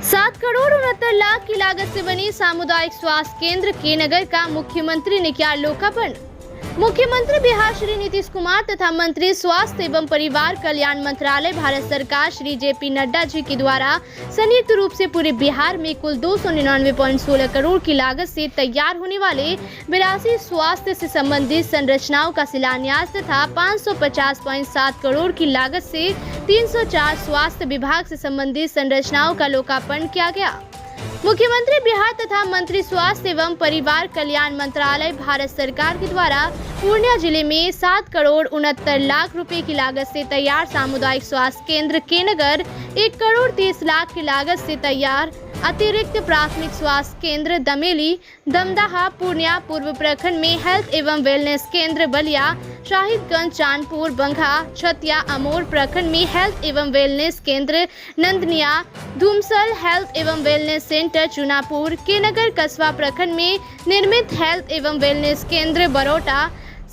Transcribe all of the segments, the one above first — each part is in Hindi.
7,69,00,000 की लागत से बनी सामुदायिक स्वास्थ्य केंद्र के नगर का मुख्यमंत्री ने किया लोकार्पण। मुख्यमंत्री बिहार श्री नीतीश कुमार तथा मंत्री स्वास्थ्य एवं परिवार कल्याण मंत्रालय भारत सरकार श्री JP नड्डा जी के द्वारा संयुक्त रूप से पूरे बिहार में कुल 299.16 करोड़ की लागत से तैयार होने वाले 82 स्वास्थ्य से संबंधित संरचनाओं का शिलान्यास तथा 550.7 करोड़ की लागत से 304 स्वास्थ्य विभाग से संबंधित संरचनाओं का लोकार्पण किया गया। मुख्यमंत्री बिहार तथा मंत्री स्वास्थ्य एवं परिवार कल्याण मंत्रालय भारत सरकार के द्वारा पूर्णिया जिले में 7,69,00,000 रुपए की लागत से तैयार सामुदायिक स्वास्थ्य केंद्र के नगर 1,30,00,000 की लागत से तैयार अतिरिक्त प्राथमिक स्वास्थ्य केंद्र दमेली दमदाहा पूर्णिया पूर्व प्रखंड में हेल्थ एवं वेलनेस केंद्र बलिया शाहिदगंज चांदपुर बंघा छतिया अमोर प्रखंड में हेल्थ एवं वेलनेस केंद्र नंदनिया धूमसल हेल्थ एवं वेलनेस सेंटर चुनापुर के नगर कस्बा प्रखंड में निर्मित हेल्थ एवं वेलनेस केंद्र बरोटा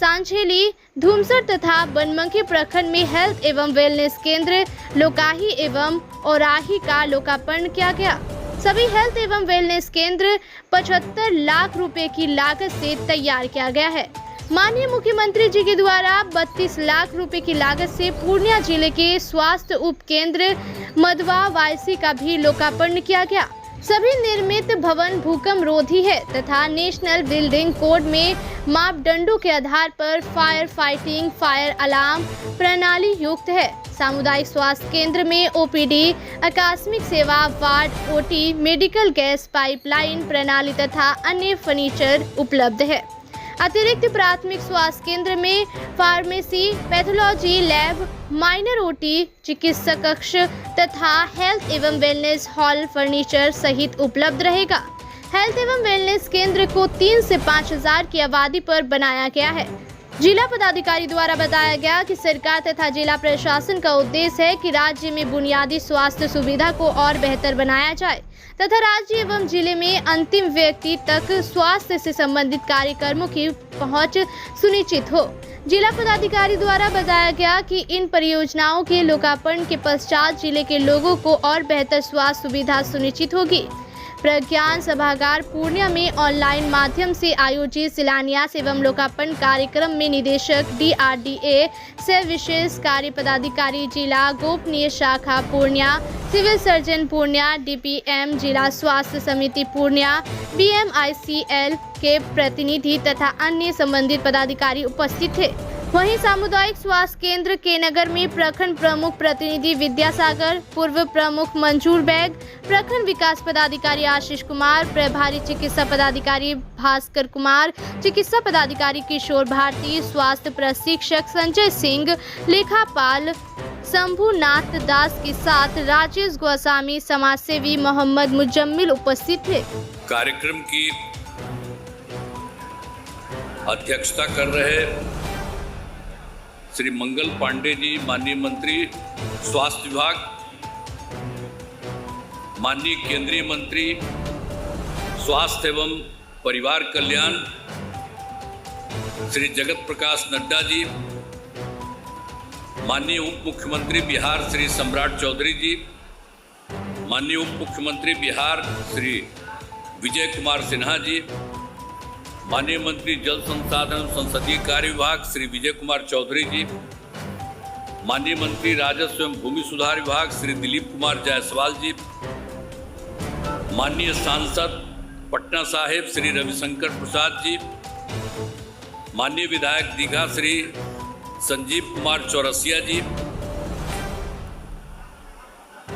सांझेली धूमसर तथा बनमंखी प्रखंड में हेल्थ एवं वेलनेस केंद्र लोकाही एवं औराही का लोकार्पण किया गया। सभी हेल्थ एवं वेलनेस केंद्र 75 लाख रुपए की लागत से तैयार किया गया है। माननीय मुख्यमंत्री जी के द्वारा 32 लाख रुपए की लागत से पूर्णिया जिले के स्वास्थ्य उप केंद्र मधवा वायसी का भी लोकार्पण किया गया। सभी निर्मित भवन भूकंप रोधी है तथा नेशनल बिल्डिंग कोड में मापदंडों के आधार पर फायर फाइटिंग फायर अलार्म प्रणाली युक्त है। सामुदायिक स्वास्थ्य केंद्र में OPD आकस्मिक सेवा ward OT medical gas pipeline प्रणाली तथा अन्य फर्नीचर उपलब्ध है। अतिरिक्त प्राथमिक स्वास्थ्य केंद्र में pharmacy pathology lab minor OT चिकित्सा कक्ष तथा हेल्थ एवं वेलनेस हॉल फर्नीचर सहित उपलब्ध रहेगा। हेल्थ एवं वेलनेस केंद्र को 3 से 5,000 की आबादी पर बनाया गया है। जिला पदाधिकारी द्वारा बताया गया कि सरकार तथा जिला प्रशासन का उद्देश्य है कि राज्य में बुनियादी स्वास्थ्य सुविधा को और बेहतर बनाया जाए तथा राज्य एवं जिले में अंतिम व्यक्ति तक स्वास्थ्य से संबंधित कार्यक्रमों की पहुंच सुनिश्चित हो। जिला पदाधिकारी द्वारा बताया गया कि इन परियोजनाओं के लोकार्पण के पश्चात जिले के लोगों को और बेहतर स्वास्थ्य सुविधा सुनिश्चित होगी। प्रज्ञान सभागार पूर्णिया में ऑनलाइन माध्यम से आयोजित शिलान्यास एवं लोकार्पण कार्यक्रम में निदेशक DRDA से विशेष कार्य पदाधिकारी जिला गोपनीय शाखा Purnia civil surgeon Purnia DPM जिला स्वास्थ्य समिति पूर्णिया BMICL के प्रतिनिधि तथा अन्य संबंधित पदाधिकारी उपस्थित थे। वहीं सामुदायिक स्वास्थ्य केंद्र के नगर में प्रखंड प्रमुख प्रतिनिधि विद्यासागर पूर्व प्रमुख मंजूर बैग प्रखंड विकास पदाधिकारी आशीष कुमार प्रभारी चिकित्सा पदाधिकारी भास्कर कुमार चिकित्सा पदाधिकारी किशोर भारती स्वास्थ्य प्रशिक्षक संजय सिंह लेखापाल शंभुनाथ दास के साथ राजेश गोस्वामी समाजसेवी मोहम्मद मुजम्मिल उपस्थित थे। कार्यक्रम की अध्यक्षता कर रहे श्री मंगल पांडे जी माननीय मंत्री स्वास्थ्य विभाग, माननीय केंद्रीय मंत्री स्वास्थ्य एवं परिवार कल्याण श्री जगत प्रकाश नड्डा जी, माननीय उप मुख्यमंत्री बिहार श्री सम्राट चौधरी जी, माननीय उप मुख्यमंत्री बिहार श्री विजय कुमार सिन्हा जी, माननीय मंत्री जल संसाधन संसदीय कार्य विभाग श्री विजय कुमार चौधरी जी, माननीय मंत्री राजस्व एवं भूमि सुधार विभाग श्री दिलीप कुमार जायसवाल जी, माननीय सांसद पटना साहिब श्री रविशंकर प्रसाद जी, माननीय विधायक दीघा श्री संजीव कुमार चौरसिया जी,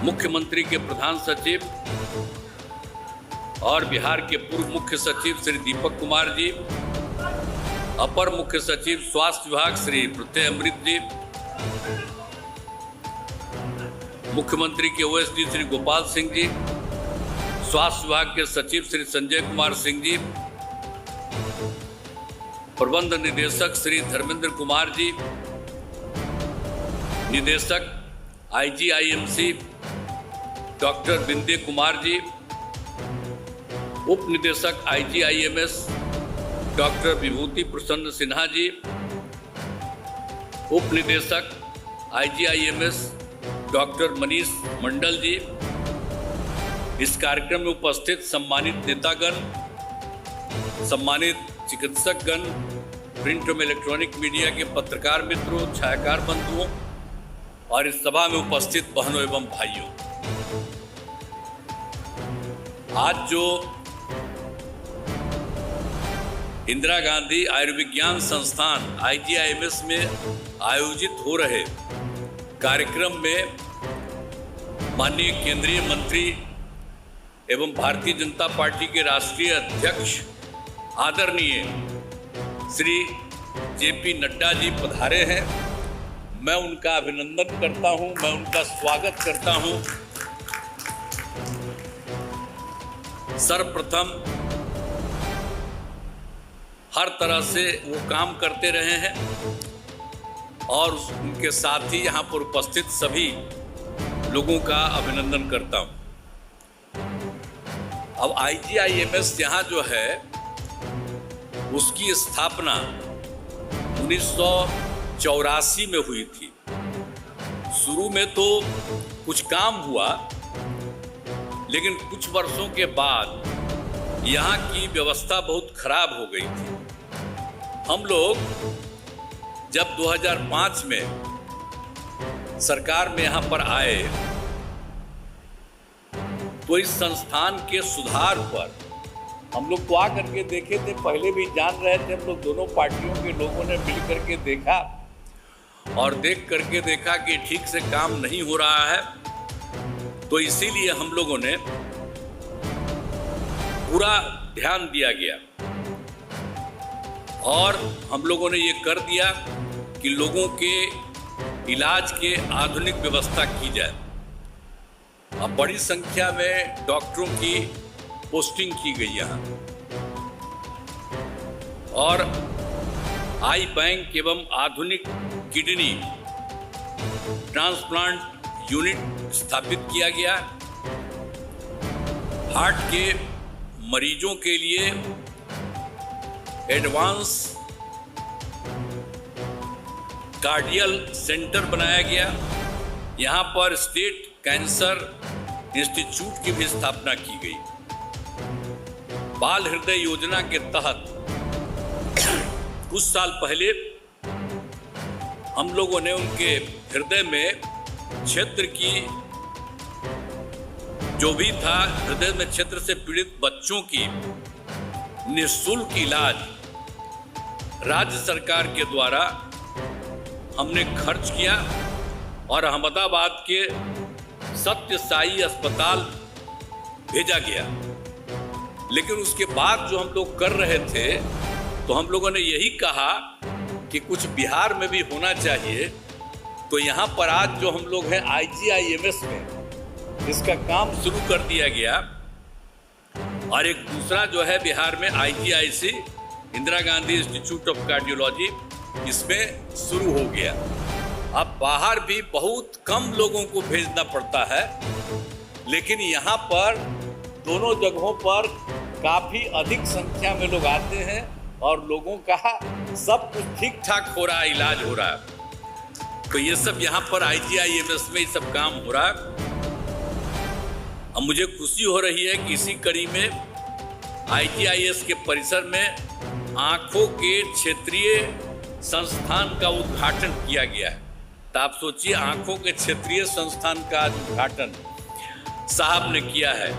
मुख्यमंत्री के प्रधान सचिव और बिहार के पूर्व मुख्य सचिव श्री दीपक कुमार जी, अपर मुख्य सचिव स्वास्थ्य विभाग श्री प्रत्यय अमृत जी, मुख्यमंत्री के OSD श्री गोपाल सिंह जी, स्वास्थ्य विभाग के सचिव श्री संजय कुमार सिंह जी, प्रबंध निदेशक श्री धर्मेंद्र कुमार जी, निदेशक IGIMC डॉक्टर बिंदे कुमार जी, उप निदेशक IGIMS डॉक्टर विभूति प्रसन्न सिन्हा जी, उप निदेशक IGIMS डॉक्टर मनीष मंडल जी, इस कार्यक्रम में उपस्थित सम्मानित नेतागण, सम्मानित चिकित्सकगण, प्रिंट एवं इलेक्ट्रॉनिक मीडिया के पत्रकार मित्रों, छायाकार बंधुओं और इस सभा में उपस्थित बहनों एवं भाइयों, आज जो इंदिरा गांधी आयुर्विज्ञान संस्थान IGIMS में आयोजित हो रहे कार्यक्रम में माननीय केंद्रीय मंत्री एवं भारतीय जनता पार्टी के राष्ट्रीय अध्यक्ष आदरणीय श्री JP नड्डा जी पधारे हैं। मैं उनका अभिनंदन करता हूं, मैं उनका स्वागत करता हूं। सर्वप्रथम हर तरह से वो काम करते रहे हैं और उनके साथ ही यहाँ पर उपस्थित सभी लोगों का अभिनंदन करता हूँ। अब IGIMS यहाँ जो है उसकी स्थापना 1984 में हुई थी। शुरू में तो कुछ काम हुआ, लेकिन कुछ वर्षों के बाद यहाँ की व्यवस्था बहुत खराब हो गई थी। हम लोग जब 2005 में सरकार में यहाँ पर आए तो इस संस्थान के सुधार पर हम लोग तो आकर के देखे थे, पहले भी जान रहे थे। हम लोग दोनों पार्टियों के लोगों ने मिल करके देखा और देख करके देखा कि ठीक से काम नहीं हो रहा है, तो इसीलिए हम लोगों ने पूरा ध्यान दिया गया और हम लोगों ने ये कर दिया कि लोगों के इलाज के आधुनिक व्यवस्था की जाए। अब बड़ी संख्या में डॉक्टरों की पोस्टिंग की गई यहाँ और आई बैंक एवं आधुनिक किडनी ट्रांसप्लांट यूनिट स्थापित किया गया। हार्ट के मरीजों के लिए एडवांस कार्डियल सेंटर बनाया गया। यहाँ पर स्टेट कैंसर इंस्टीट्यूट की भी स्थापना की गई। बाल हृदय योजना के तहत कुछ साल पहले हम लोगों ने उनके हृदय में क्षेत्र की जो भी था, हृदय में क्षेत्र से पीड़ित बच्चों की निःशुल्क इलाज राज्य सरकार के द्वारा हमने खर्च किया और अहमदाबाद के सत्य साई अस्पताल भेजा गया। लेकिन उसके बाद जो हम लोग कर रहे थे तो हम लोगों ने यही कहा कि कुछ बिहार में भी होना चाहिए। तो यहाँ पर आज जो हम लोग हैं IGIMS में इसका काम शुरू कर दिया गया और एक दूसरा जो है बिहार में IGIC Indira Gandhi institute of cardiology इसमें शुरू हो गया। अब बाहर भी बहुत कम लोगों को भेजना पड़ता है, लेकिन यहाँ पर दोनों जगहों पर काफी अधिक संख्या में लोग आते हैं और लोगों का सब कुछ ठीक ठाक हो रहा है, इलाज हो रहा है। तो ये सब यहाँ पर IGIMS में ये सब काम हो रहा है। अब मुझे खुशी हो रही है कि इसी कड़ी में IGIS के परिसर में आंखों के क्षेत्रीय संस्थान का उद्घाटन किया गया है। तो आप सोचिए, आंखों के क्षेत्रीय संस्थान का उद्घाटन साहब ने किया है,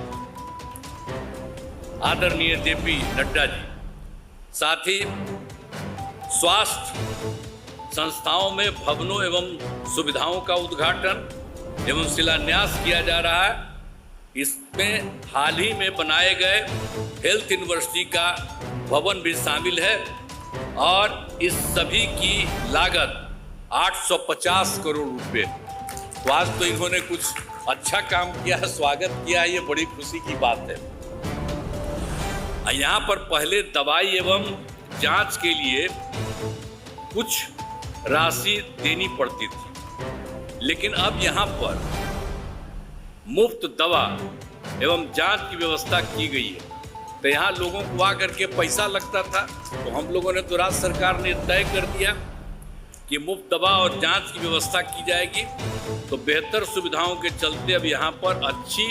आदरणीय JP नड्डा जी। साथ ही स्वास्थ्य संस्थाओं में भवनों एवं सुविधाओं का उद्घाटन एवं शिलान्यास किया जा रहा है। इसमें हाल ही में बनाए गए हेल्थ यूनिवर्सिटी का भवन भी शामिल है और इस सभी की लागत 850 करोड़ रुपए। तो आज तो इन्होंने कुछ अच्छा काम किया है, स्वागत किया है, ये बड़ी खुशी की बात है। यहाँ पर पहले दवाई एवं जांच के लिए कुछ राशि देनी पड़ती थी, लेकिन अब यहाँ पर मुफ्त दवा एवं जांच की व्यवस्था की गई है। तो यहाँ लोगों को आकर के पैसा लगता था, तो हम लोगों ने तो राज्य सरकार ने तय कर दिया कि मुफ्त दवा और जांच की व्यवस्था की जाएगी। तो बेहतर सुविधाओं के चलते अब यहाँ पर अच्छी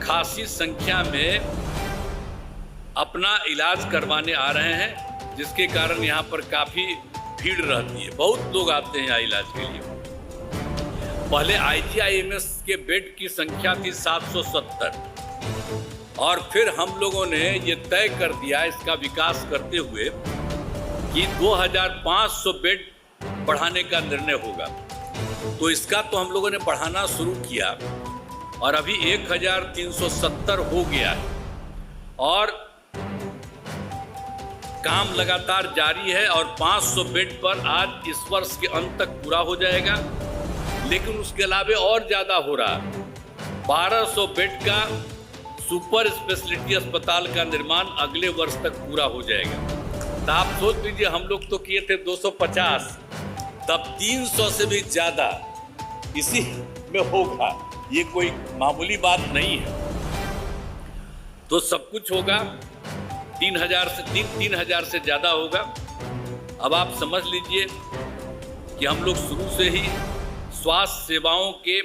खासी संख्या में अपना इलाज करवाने आ रहे हैं, जिसके कारण यहाँ पर काफ़ी भीड़ रहती है। बहुत लोग आते हैं यहाँ इलाज के लिए। पहले IGIMS के बेड की संख्या थी 770 और फिर हम लोगों ने ये तय कर दिया इसका विकास करते हुए कि 2500 बेड बढ़ाने का निर्णय होगा। तो इसका तो हम लोगों ने बढ़ाना शुरू किया और अभी 1370 हो गया है और काम लगातार जारी है और 500 बेड पर आज इस वर्ष के अंत तक पूरा हो जाएगा। लेकिन उसके अलावा और ज़्यादा हो रहा है। 1200 बेड का सुपर स्पेशलिटी अस्पताल का निर्माण अगले वर्ष तक पूरा हो जाएगा। तो आप सोच लीजिए, हम लोग तो किए थे 250, तब 300 से भी ज़्यादा इसी में होगा। ये कोई मामूली बात नहीं है। तो सब कुछ होगा, 3000 से ज़्यादा होगा। अब आप समझ लीजिए कि हम लोग शुरू से ही स्वास्थ्य सेवाओं के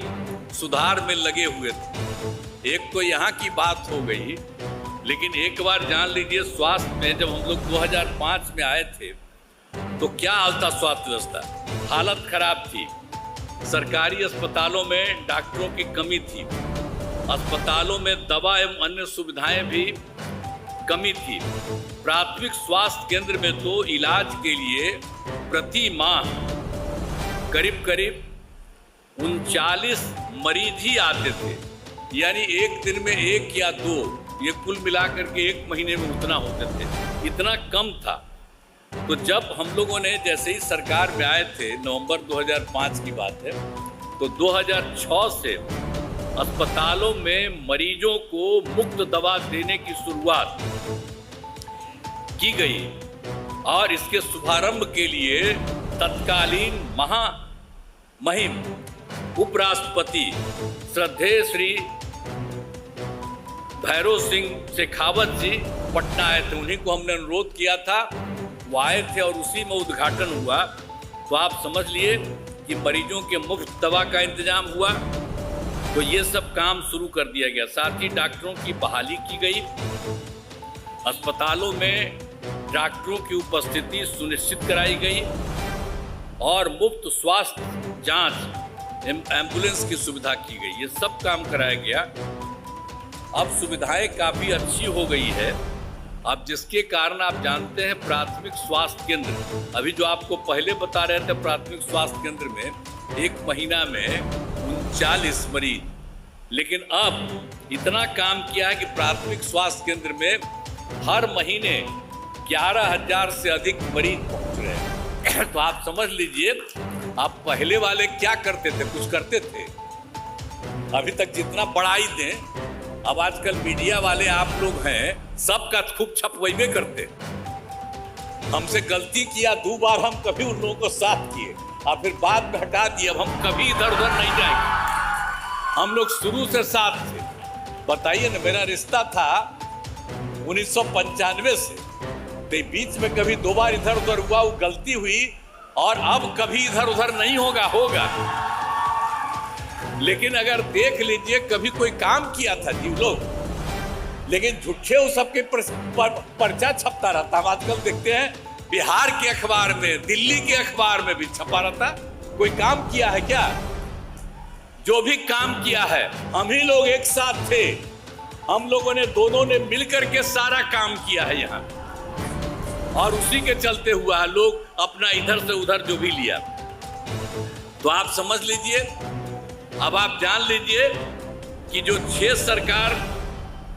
सुधार में लगे हुए थे। एक तो यहाँ की बात हो गई, लेकिन एक बार जान लीजिए, स्वास्थ्य में जब हम लोग 2005 में आए थे तो क्या हाल था स्वास्थ्य व्यवस्था। हालत खराब थी। सरकारी अस्पतालों में डॉक्टरों की कमी थी, अस्पतालों में दवा एवं अन्य सुविधाएं भी कमी थी। प्राथमिक स्वास्थ्य केंद्र में तो इलाज के लिए प्रति माह करीब 39 मरीज ही आते थे, यानी एक दिन में 1 या 2, ये कुल मिलाकर के 1 महीने में उतना होते थे। इतना कम था। तो जब हम लोगों ने जैसे ही सरकार में आए थे, नवंबर 2005 की बात है, तो 2006 से अस्पतालों में मरीजों को मुफ्त दवा देने की शुरुआत की गई और इसके शुभारंभ के लिए तत्कालीन महामहिम उपराष्ट्रपति श्रद्धेय श्री भैरव सिंह शेखावत जी पटना आए थे। उन्हीं को हमने अनुरोध किया था, वो आए थे और उसी में उद्घाटन हुआ। तो आप समझ लिए कि मरीजों के मुफ्त दवा का इंतजाम हुआ। तो ये सब काम शुरू कर दिया गया। साथ ही डॉक्टरों की बहाली की गई, अस्पतालों में डॉक्टरों की उपस्थिति सुनिश्चित कराई गई और मुफ्त स्वास्थ्य जांच एम्बुलेंस की सुविधा की गई। ये सब काम कराया गया। अब सुविधाएं काफ़ी अच्छी हो गई है। अब जिसके कारण आप जानते हैं प्राथमिक स्वास्थ्य केंद्र, अभी जो आपको पहले बता रहे थे, प्राथमिक स्वास्थ्य केंद्र में 1 महीना में 39 मरीज, लेकिन अब इतना काम किया है कि प्राथमिक स्वास्थ्य केंद्र में हर महीने 11,000 से अधिक मरीज पहुंच रहे हैं। तो आप समझ लीजिए, आप पहले वाले क्या करते थे, कुछ करते थे। अभी तक जितना बढ़ाई दें, अब आजकल मीडिया वाले आप लोग हैं, सबका खूब छपवाइबे करते। हमसे गलती किया 2 बार, हम कभी उन लोगों को साथ किए और फिर बाद में हटा दिए। अब हम कभी इधर उधर नहीं जाएंगे। हम लोग शुरू से साथ थे। बताइए ना, मेरा रिश्ता था 1995 से, तो बीच में कभी 2 बार इधर उधर हुआ, वो गलती हुई और अब कभी इधर उधर नहीं होगा। लेकिन अगर देख लीजिए, कभी कोई काम किया था जी लोग, लेकिन झूठे वो सबके पर्चा छपता रहता। हम आजकल देखते हैं बिहार के अखबार में, दिल्ली के अखबार में भी छपा रहता। कोई काम किया है क्या? जो भी काम किया है, हम ही लोग एक साथ थे। हम लोगों ने, दोनों ने मिलकर के सारा काम किया है यहाँ, और उसी के चलते हुआ है। लोग अपना इधर से उधर जो भी लिया। तो आप समझ लीजिए, अब आप जान लीजिए कि जो 6 सरकार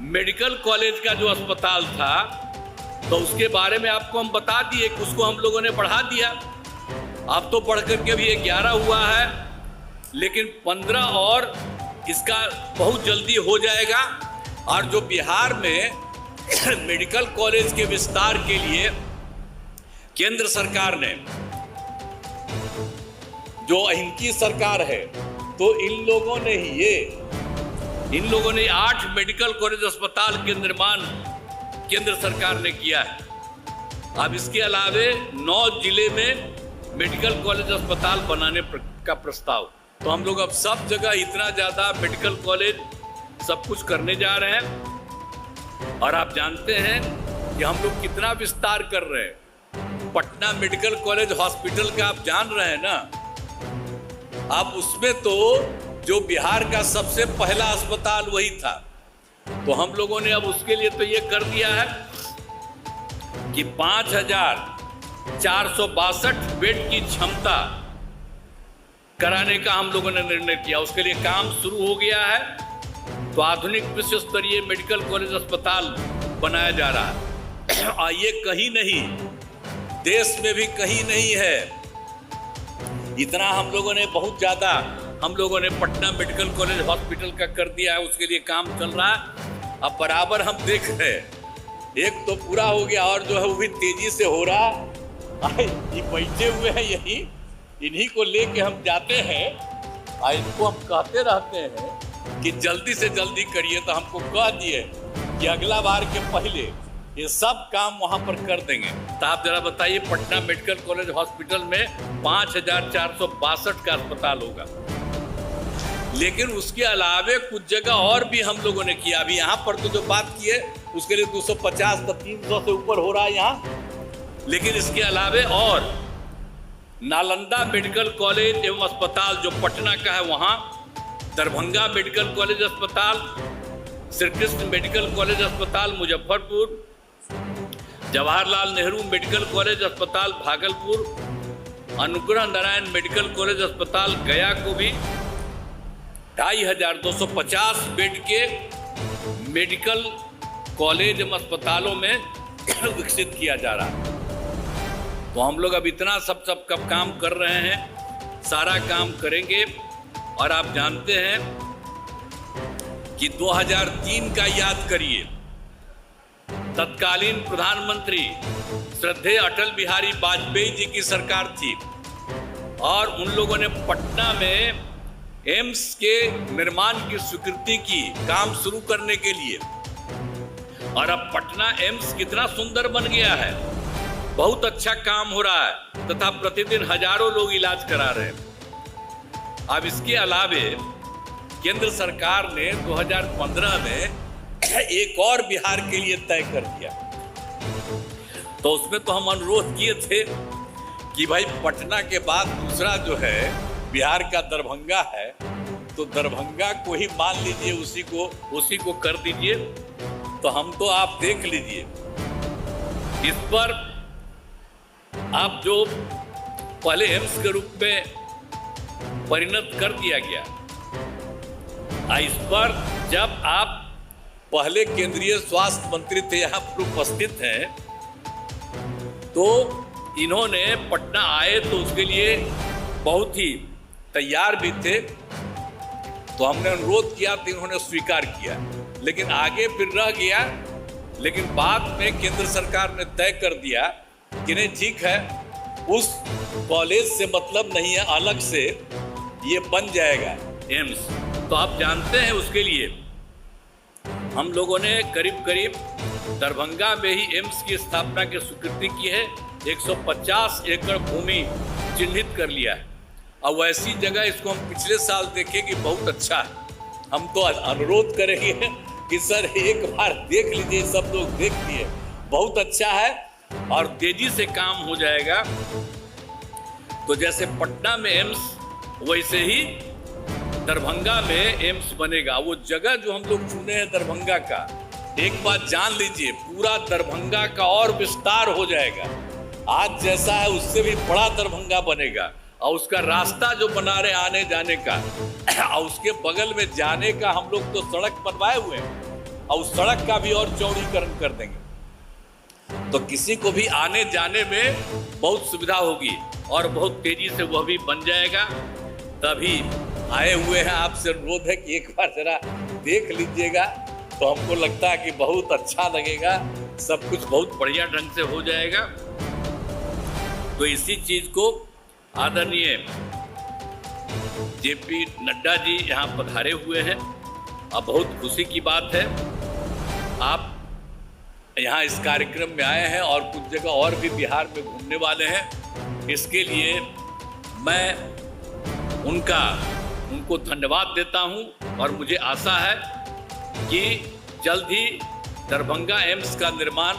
मेडिकल कॉलेज का जो अस्पताल था, तो उसके बारे में आपको हम बता दिए कि उसको हम लोगों ने बढ़ा दिया। अब तो बढ़कर के भी 11 हुआ है, लेकिन 15 और इसका बहुत जल्दी हो जाएगा। और जो बिहार में मेडिकल कॉलेज के विस्तार के लिए केंद्र सरकार ने, जो इनकी सरकार है, तो इन लोगों ने 8 मेडिकल कॉलेज अस्पताल के निर्माण केंद्र सरकार ने किया है। अब इसके अलावे 9 जिले में मेडिकल कॉलेज अस्पताल बनाने का प्रस्ताव। तो हम लोग अब सब जगह इतना ज़्यादा मेडिकल कॉलेज सब कुछ करने जा रहे हैं। और आप जानते हैं कि हम लोग कितना विस्तार कर रहे हैं। पटना मेडिकल कॉलेज हॉस्पिटल का आप जान रहे हैं ना, अब उसमें तो जो बिहार का सबसे पहला अस्पताल वही था। तो हम लोगों ने अब उसके लिए तो ये कर दिया है कि 5,462 बेड की क्षमता कराने का हम लोगों ने निर्णय किया। उसके लिए काम शुरू हो गया है। तो आधुनिक विश्व स्तरीय मेडिकल कॉलेज अस्पताल बनाया जा रहा है। और ये कहीं नहीं, देश में भी कहीं नहीं है। इतना हम लोगों ने, बहुत ज्यादा हम लोगों ने पटना मेडिकल कॉलेज हॉस्पिटल का कर दिया है। उसके लिए काम चल रहा है। अब बराबर हम देख रहे हैं, एक तो पूरा हो गया और जो है वो भी तेजी से हो रहा। ये बैठे हुए हैं यही, इन्हीं को लेके हम जाते हैं और इनको हम कहते रहते हैं कि जल्दी से जल्दी करिए। तो हमको कह दिए कि अगला बार के पहले ये सब काम वहां पर कर देंगे। तो आप जरा बताइए, पटना मेडिकल कॉलेज हॉस्पिटल में 5,462 का अस्पताल होगा। लेकिन उसके अलावे कुछ जगह और भी हम लोगों ने किया। अभी यहाँ पर तो जो बात की है उसके लिए 250 तो 300 से ऊपर हो रहा है यहाँ। लेकिन इसके अलावे और नालंदा मेडिकल कॉलेज एवं अस्पताल जो पटना का है वहाँ, दरभंगा मेडिकल कॉलेज अस्पताल, श्री कृष्ण मेडिकल कॉलेज अस्पताल मुजफ्फरपुर, जवाहरलाल नेहरू मेडिकल कॉलेज अस्पताल भागलपुर, अनुग्रह नारायण मेडिकल कॉलेज अस्पताल गया को भी 2,250 बेड के मेडिकल कॉलेज एवं अस्पतालों में विकसित किया जा रहा है। तो हम लोग अब इतना सब कब काम कर रहे हैं, सारा काम करेंगे। और आप जानते हैं कि 2003 का याद करिए, तत्कालीन प्रधानमंत्री श्रद्धेय अटल बिहारी वाजपेयी जी की सरकार थी और उन लोगों ने पटना में एम्स के निर्माण की स्वीकृति की, काम शुरू करने के लिए। और अब पटना एम्स कितना सुंदर बन गया है, बहुत अच्छा काम हो रहा है तथा प्रतिदिन हजारों लोग इलाज करा रहे हैं। अब इसके अलावे केंद्र सरकार ने 2015 में एक और बिहार के लिए तय कर दिया। तो उसमें तो हम अनुरोध किए थे कि भाई पटना के बाद दूसरा जो है बिहार का दरभंगा है, तो दरभंगा को ही मान लीजिए, उसी को कर दीजिए। तो हम तो आप देख लीजिए, इस पर आप जो पहले एम्स के रूप में परिणत कर दिया गया, इस पर जब आप पहले केंद्रीय स्वास्थ्य मंत्री थे, यहाँ पर उपस्थित हैं, तो इन्होंने पटना आए तो उसके लिए बहुत ही तैयार भी थे। तो हमने अनुरोध किया तो इन्होंने स्वीकार किया, लेकिन आगे फिर रह गया। लेकिन बाद में केंद्र सरकार ने तय कर दिया कि नहीं, ठीक है, उस कॉलेज से मतलब नहीं है, अलग से ये बन जाएगा एम्स। तो आप जानते हैं उसके लिए हम लोगों ने करीब करीब दरभंगा में ही एम्स की स्थापना की स्वीकृति की है। 150 एकड़ भूमि चिन्हित कर लिया है। और वैसी जगह इसको हम पिछले साल देखे कि बहुत अच्छा है। हम तो अनुरोध करेंगे कि सर एक बार देख लीजिए, सब लोग देख लिए, बहुत अच्छा है और तेजी से काम हो जाएगा। तो जैसे पटना में एम्स, वैसे ही दरभंगा में एम्स बनेगा। वो जगह जो हम लोग चुने हैं दरभंगा का, एक बात जान लीजिए, पूरा दरभंगा का और विस्तार हो जाएगा। आज जैसा है उससे भी बड़ा दरभंगा बनेगा। और उसका रास्ता जो बना रहे आने जाने का, और उसके बगल में जाने का हम लोग तो सड़क बनवाए हुए हैं, और उस सड़क का भी और चौड़ीकरण कर देंगे। तो किसी को भी आने जाने में बहुत सुविधा होगी और बहुत तेजी से वह भी बन जाएगा। तभी आए हुए हैं, आपसे अनुरोध है कि एक बार जरा देख लीजिएगा। तो हमको लगता है कि बहुत अच्छा लगेगा, सब कुछ बहुत बढ़िया ढंग से हो जाएगा। तो इसी चीज को आदरणीय जेपी नड्डा जी यहाँ पधारे हुए हैं और बहुत खुशी की बात है आप यहाँ इस कार्यक्रम में आए हैं और कुछ जगह और भी बिहार में घूमने वाले हैं। इसके लिए मैं उनको धन्यवाद देता हूँ और मुझे आशा है कि जल्द ही दरभंगा एम्स का निर्माण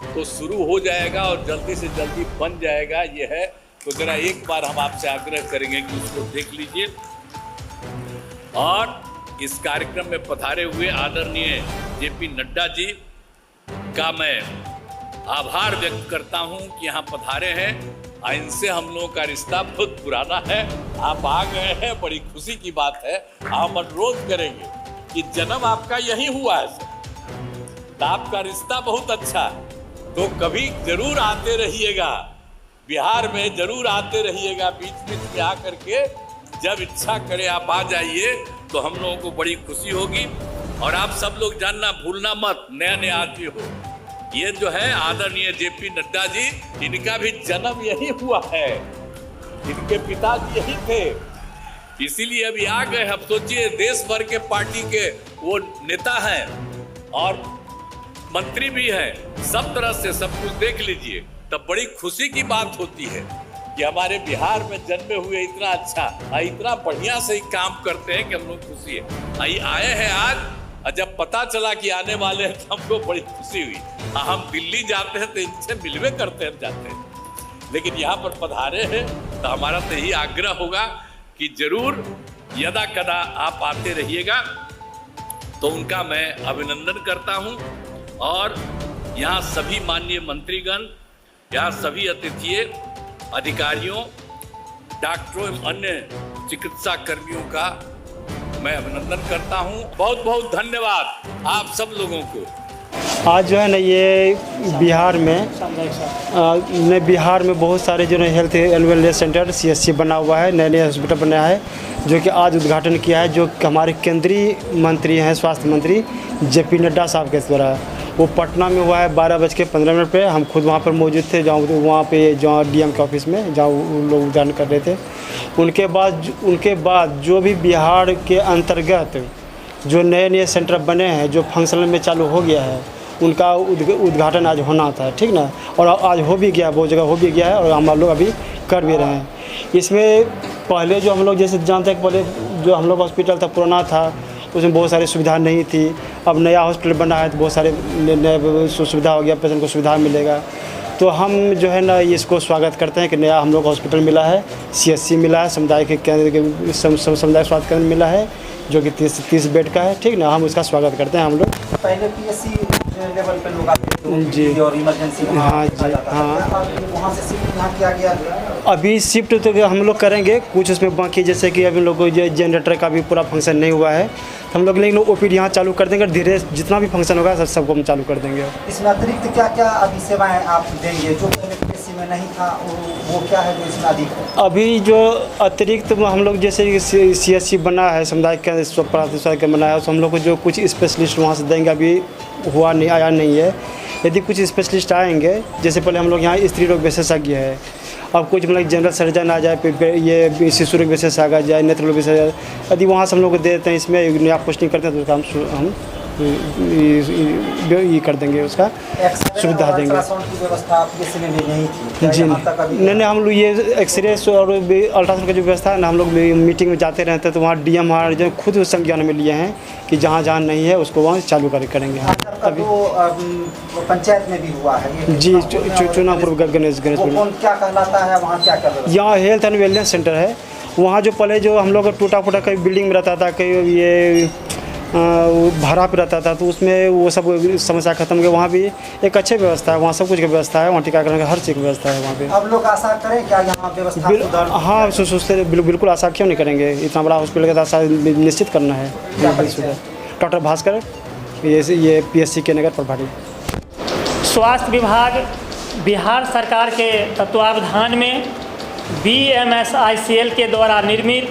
तो शुरू हो जाएगा और जल्दी से जल्दी बन जाएगा, ये है। तो जरा एक बार हम आपसे आग्रह करेंगे कि उसको देख लीजिए। और इस कार्यक्रम में पधारे हुए आदरणीय जेपी नड्डा जी का मैं आभार व्यक्त करता हूं कि यहाँ पधारे हैं। इनसे हम लोगों का रिश्ता बहुत पुराना है। आप आ गए हैं, बड़ी खुशी की बात है। हम अनुरोध करेंगे कि जन्म आपका यही हुआ है सर, तो आपका रिश्ता बहुत अच्छा है, तो कभी जरूर आते रहिएगा, बिहार में जरूर आते रहिएगा। बीच बीच में आकर के जब इच्छा करे आप आ जाइए, तो हम लोगों को बड़ी खुशी होगी। और आप सब लोग जानना भूलना मत, नया नया आदमी हो, ये जो है आदरणीय जेपी नड्डा जी, इनका भी जन्म यही हुआ है, इनके पिताजी यही थे, इसीलिए अभी आ गए। अब सोचिए, देश भर के पार्टी के वो नेता हैं और मंत्री भी हैं, सब तरह से सब कुछ देख लीजिए, तब बड़ी खुशी की बात होती है कि हमारे बिहार में जन्मे हुए इतना अच्छा, इतना बढ़िया से काम करते हैं कि हम लोग खुशी है। आए हैं आज, जब पता चला कि आने वाले हैं तो हमको बड़ी खुशी हुई। हम दिल्ली जाते हैं तो इनसे मिलवे करते हैं, जाते हैं, लेकिन यहाँ पर पधारे हैं तो हमारा तो यही आग्रह होगा कि जरूर यदा कदा आप आते रहिएगा। तो उनका मैं अभिनंदन करता हूँ। और यहाँ सभी माननीय मंत्रीगण, यहाँ सभी अतिथियों, अधिकारियों, डॉक्टरों एवं अन्य चिकित्सा कर्मियों का मैं अभिनंदन करता हूँ। बहुत बहुत धन्यवाद आप सब लोगों को। आज जो है ना, ये बिहार में बहुत सारे जो है health and wellness centre CHC बना हुआ है, नए नए हॉस्पिटल बना है, जो कि आज उद्घाटन किया है, जो हमारे केंद्रीय मंत्री हैं, स्वास्थ्य मंत्री जेपी नड्डा साहब के द्वारा। वो पटना में हुआ है 12:15 पे। हम खुद वहाँ पर मौजूद थे, जहाँ वहाँ पे जहाँ DM के ऑफिस में जहाँ लोग उद्घाटन कर रहे थे। उनके बाद जो भी बिहार के अंतर्गत जो नए नए सेंटर बने हैं, जो फंक्शनल में चालू हो गया है, उनका उद्घाटन आज होना था, ठीक ना। और आज हो भी गया, बहुत जगह हो भी गया है और हम लोग अभी कर भी रहे हैं। इसमें पहले जो हम लोग जैसे जानते हैं, पहले जो हम लोग हॉस्पिटल था पुराना था, उसमें बहुत सारी सुविधा नहीं थी। अब नया हॉस्पिटल बना है तो बहुत सारे नए सुविधा हो गया, पेशेंट को सुविधा मिलेगा। तो हम जो है ना, इसको स्वागत करते हैं कि नया हम लोग हॉस्पिटल मिला है, CHC मिला है, सामुदायिक केंद्र सामुदायिक स्वास्थ्य केंद्र मिला है, जो कि 30 बेड का है, ठीक ना। हम उसका स्वागत करते हैं। हम लोग पहले PSC लेवल पे लोग आते थे जी और इमरजेंसी, हाँ जी, हाँ। वहाँ से शिफ्ट यहाँ किया गया। अभी शिफ्ट तो हम लोग करेंगे, कुछ उसमें बाकी, जैसे कि अभी लोग जो जनरेटर का भी पूरा फंक्शन नहीं हुआ है, हम लोग लेकिन OPD यहाँ चालू कर देंगे। धीरे जितना भी फंक्शन होगा सबको हम चालू कर देंगे। इसमें अतिरिक्त क्या क्या अभी सेवाएं आप देंगे जो पहले PSC में नहीं था, वो क्या है जो इसमें अधिक है? अभी जो अतिरिक्त हम लोग जैसे CHC बना है, सामुदायिक केंद्र बना है, तो हम लोग को जो कुछ स्पेशलिस्ट वहाँ से देंगे। अभी आया नहीं है। यदि कुछ स्पेशलिस्ट आएंगे, जैसे पहले हम लोग यहाँ स्त्री रोग विशेषज्ञ है, अब कुछ मतलब जनरल सर्जन आ जाए, ये शिशु रोग विशेषज्ञ आ जाए, नेत्र रोग विशेषज्ञ, यदि वहाँ से हम लोग को दे देते हैं, इसमें नया पोस्टिंग करते हैं, तो हम ये कर देंगे, उसका सुविधा देंगे। की व्यवस्था PSC में नहीं थी जी नहीं, हम लोग ये एक्सरे और अल्ट्रासाउंड की जो व्यवस्था है ना, हम लोग मीटिंग में जाते रहते हैं, तो वहाँ DM हमारे जो खुद संज्ञान में लिए हैं कि जहाँ जहाँ नहीं है उसको वहाँ चालू करेंगे। अभी पंचायत में भी हुआ है जी, चुनापुर गणेशपुर में क्या कहलाता है, वहाँ क्या कर रहे हैं? यहाँ हेल्थ एंड वेलनेस सेंटर है। वहाँ जो पहले जो हम लोग टूटा फूटा कहीं बिल्डिंग में रहता था, कहीं ये भाड़ा पे रहता था, तो उसमें वो सब समस्या खत्म हो गई। वहाँ भी एक अच्छी व्यवस्था है, वहाँ सब कुछ की व्यवस्था है, वहाँ टीकाकरण का हर चीज़ की व्यवस्था है वहाँ पे। अब लोग आशा करें क्या यहाँ व्यवस्था? हाँ, सोचते बिल्कुल आशा क्यों नहीं करेंगे। इतना बड़ा हॉस्पिटल का आशा निश्चित करना है। डॉक्टर भास्कर, ये PSC के नगर प्रभारी। स्वास्थ्य विभाग बिहार सरकार के तत्वावधान में BMSICL के द्वारा निर्मित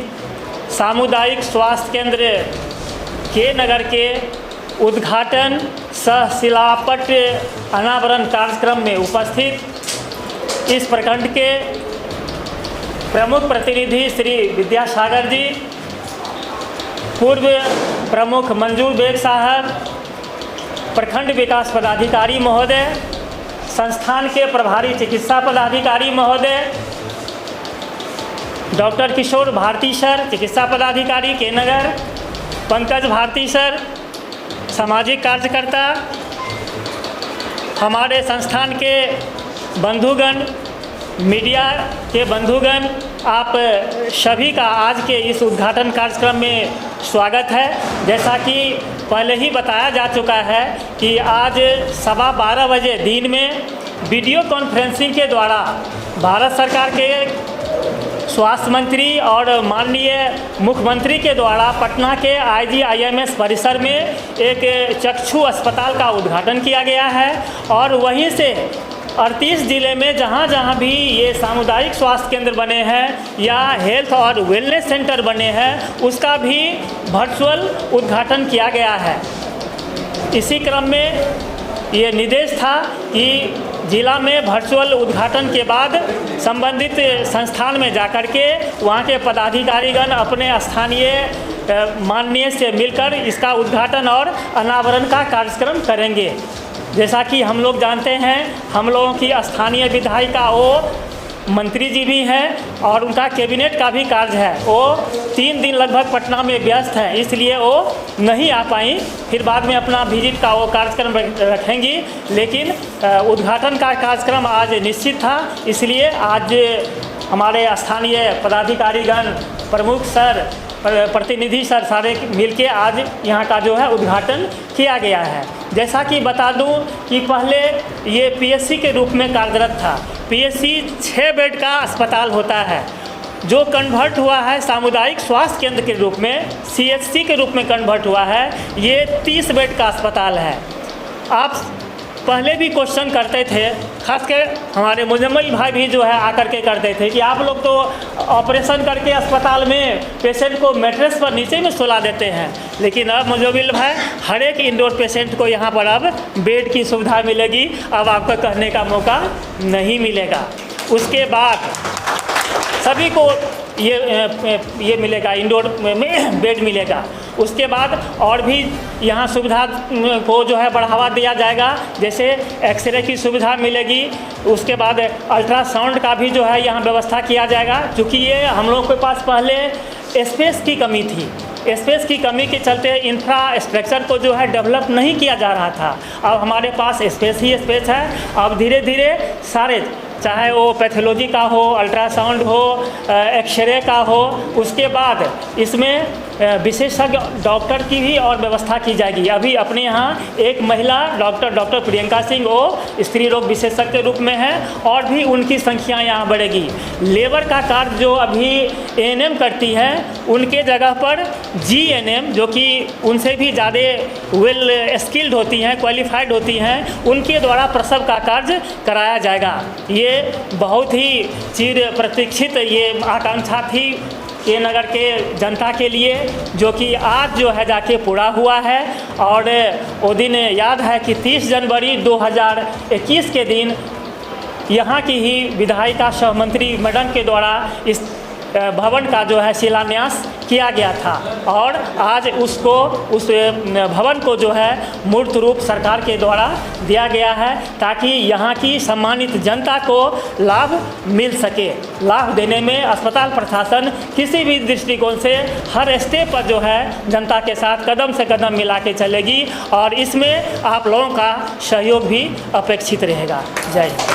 सामुदायिक स्वास्थ्य केंद्र के नगर के उद्घाटन सह शिलापट अनावरण कार्यक्रम में उपस्थित इस प्रखंड के प्रमुख प्रतिनिधि श्री विद्यासागर जी, पूर्व प्रमुख मंजूर बेग साहब, प्रखंड विकास पदाधिकारी महोदय, संस्थान के प्रभारी चिकित्सा पदाधिकारी महोदय, डॉक्टर किशोर भारती सर, चिकित्सा पदाधिकारी के नगर, पंकज भारती सर, सामाजिक कार्यकर्ता, हमारे संस्थान के बंधुगण, मीडिया के बंधुगण, आप सभी का आज के इस उद्घाटन कार्यक्रम में स्वागत है। जैसा कि पहले ही बताया जा चुका है कि आज 12:15 बजे दिन में वीडियो कॉन्फ्रेंसिंग के द्वारा भारत सरकार के स्वास्थ्य मंत्री और माननीय मुख्यमंत्री के द्वारा पटना के IGIMS परिसर में एक चक्षु अस्पताल का उद्घाटन किया गया है और वहीं से 38 ज़िले में जहाँ जहाँ भी ये सामुदायिक स्वास्थ्य केंद्र बने हैं या हेल्थ और वेलनेस सेंटर बने हैं, उसका भी वर्चुअल उद्घाटन किया गया है। इसी क्रम में ये निर्देश था कि जिला में वर्चुअल उद्घाटन के बाद संबंधित संस्थान में जाकर के वहाँ के पदाधिकारीगण अपने स्थानीय माननीय से मिलकर इसका उद्घाटन और अनावरण का कार्यक्रम करेंगे। जैसा कि हम लोग जानते हैं, हम लोगों की स्थानीय विधायिका वो मंत्री जी भी हैं और उनका कैबिनेट का भी कार्य है। वो 3 दिन लगभग पटना में व्यस्त हैं, इसलिए वो नहीं आ पाई। फिर बाद में अपना विजिट का वो कार्यक्रम रखेंगी, लेकिन उद्घाटन का कार्यक्रम आज निश्चित था, इसलिए आज हमारे स्थानीय पदाधिकारीगण, प्रमुख सर, प्रतिनिधि सर सारे मिलके आज यहाँ का जो है उद्घाटन किया गया है। जैसा कि बता दूं कि पहले ये PSC के रूप में कार्यरत था। PSC 6 बेड का अस्पताल होता है, जो कन्वर्ट हुआ है सामुदायिक स्वास्थ्य केंद्र के रूप में, CHC के रूप में कन्वर्ट हुआ है। ये 30 बेड का अस्पताल है। आप पहले भी क्वेश्चन करते थे, खासकर हमारे मुजम्मिल भाई भी जो है आकर के करते थे कि आप लोग तो ऑपरेशन करके अस्पताल में पेशेंट को मैट्रेस पर नीचे में सुला देते हैं, लेकिन अब मुजम्मिल भाई हर एक इंडोर पेशेंट को यहाँ पर अब बेड की सुविधा मिलेगी। अब आपको कहने का मौका नहीं मिलेगा। उसके बाद सभी को ये मिलेगा, इंडोर में बेड मिलेगा। उसके बाद और भी यहाँ सुविधा को जो है बढ़ावा दिया जाएगा, जैसे एक्सरे की सुविधा मिलेगी। उसके बाद अल्ट्रासाउंड का भी जो है यहाँ व्यवस्था किया जाएगा, क्योंकि ये हम लोगों के पास पहले स्पेस की कमी थी। स्पेस की कमी के चलते इंफ्रास्ट्रक्चर को जो है डेवलप नहीं किया जा रहा था। अब हमारे पास स्पेस ही स्पेस है। अब धीरे धीरे सारे, चाहे वो पैथोलॉजी का हो, अल्ट्रासाउंड हो, एक्सरे का हो, उसके बाद इसमें विशेषज्ञ डॉक्टर की भी और व्यवस्था की जाएगी। अभी अपने यहाँ एक महिला डॉक्टर प्रियंका सिंह वो स्त्री रोग विशेषज्ञ के रूप में है और भी उनकी संख्या यहाँ बढ़ेगी। लेबर का कार्य जो अभी ANM करती है, उनके जगह पर GNM, जो कि उनसे भी ज़्यादा वेल स्किल्ड होती हैं, क्वालिफाइड होती हैं, उनके द्वारा प्रसव का कार्य कराया जाएगा। ये बहुत ही चिर प्रतीक्षित ये आकांक्षा थी के नगर के जनता के लिए, जो कि आज जो है जाके पूरा हुआ है। और वो दिन याद है कि 30 जनवरी 2021 के दिन यहाँ की ही विधायिका सह मंत्री मैडम के द्वारा इस भवन का जो है शिलान्यास किया गया था और आज उस भवन को जो है मूर्त रूप सरकार के द्वारा दिया गया है, ताकि यहाँ की सम्मानित जनता को लाभ मिल सके। लाभ देने में अस्पताल प्रशासन किसी भी दृष्टिकोण से हर स्टेप पर जो है जनता के साथ कदम से कदम मिला के चलेगी और इसमें आप लोगों का सहयोग भी अपेक्षित रहेगा। जय हिंद।